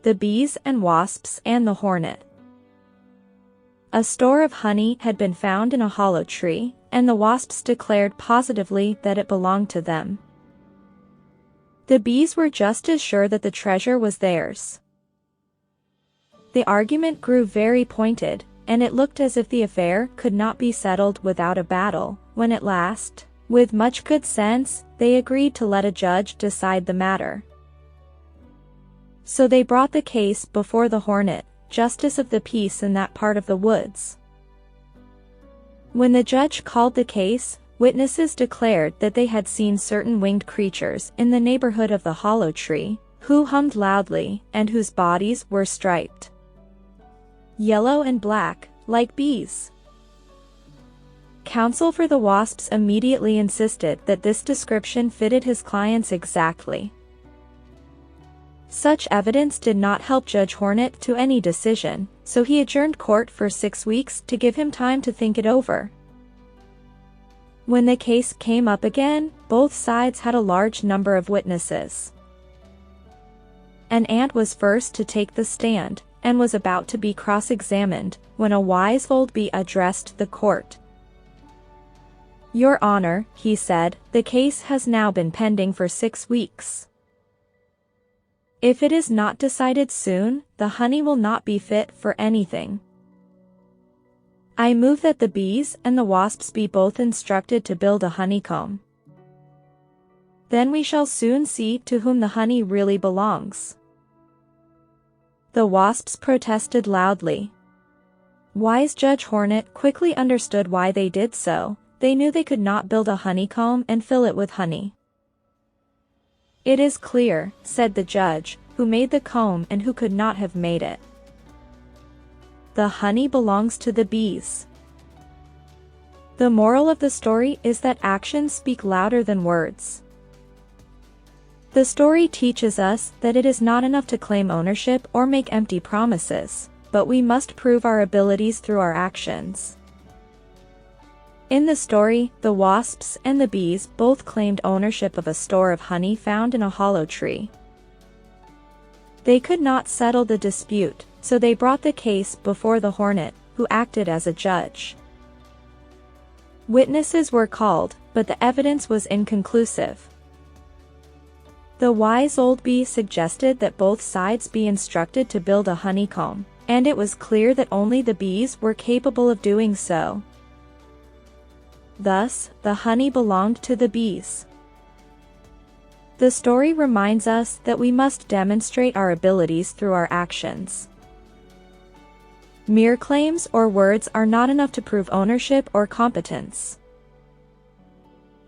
the bees and wasps and the hornet. A store of honey had been found in a hollow tree, and the wasps declared positively that it belonged to them. The bees were just as sure that the treasure was theirs. The argument grew very pointed, and it looked as if the affair could not be settled without a battle, when at last, with much good sense, they agreed to let a judge decide the matter. So they brought the case before the Hornet, justice of the peace in that part of the woods. When the judge called the case, witnesses declared that they had seen certain winged creatures in the neighborhood of the hollow tree, who hummed loudly and whose bodies were striped yellow and black, like bees. Counsel for the Wasps immediately insisted that this description fitted his clients exactly. Such evidence did not help Judge Hornet to any decision, so he adjourned court for 6 weeks to give him time to think it over. When the case came up again, both sides had a large number of witnesses. An ant was first to take the stand, and was about to be cross-examined, when a wise old bee addressed the court. "Your Honor," he said, "the case has now been pending for 6 weeks. If it is not decided soon, the honey will not be fit for anything. I move that the bees and the wasps be both instructed to build a honeycomb. Then we shall soon see to whom the honey really belongs." The wasps protested loudly. Wise Judge Hornet quickly understood why they did so. They knew they could not build a honeycomb and fill it with honey. "It is clear," said the judge, "who made the comb and who could not have made it. The honey belongs to the bees." The moral of the story is that actions speak louder than words. The story teaches us that it is not enough to claim ownership or make empty promises, but we must prove our abilities through our actions. In the story, the wasps and the bees both claimed ownership of a store of honey found in a hollow tree. They could not settle the dispute, so they brought the case before the Hornet, who acted as a judge. Witnesses were called, but the evidence was inconclusive. The wise old bee suggested that both sides be instructed to build a honeycomb, and it was clear that only the bees were capable of doing so. Thus, the honey belonged to the bees. The story reminds us that we must demonstrate our abilities through our actions. Mere claims or words are not enough to prove ownership or competence.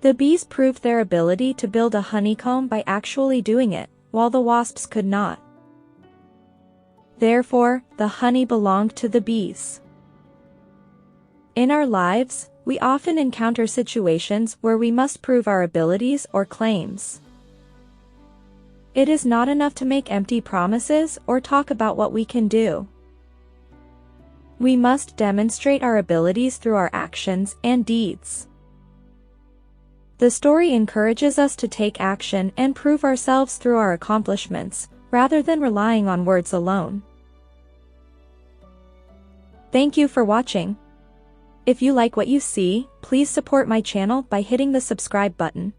The bees proved their ability to build a honeycomb by actually doing it, while the wasps could not. Therefore, the honey belonged to the bees. In our lives, we often encounter situations where we must prove our abilities or claims. It is not enough to make empty promises or talk about what we can do. We must demonstrate our abilities through our actions and deeds. The story encourages us to take action and prove ourselves through our accomplishments, rather than relying on words alone. Thank you for watching. If you like what you see, please support my channel by hitting the subscribe button.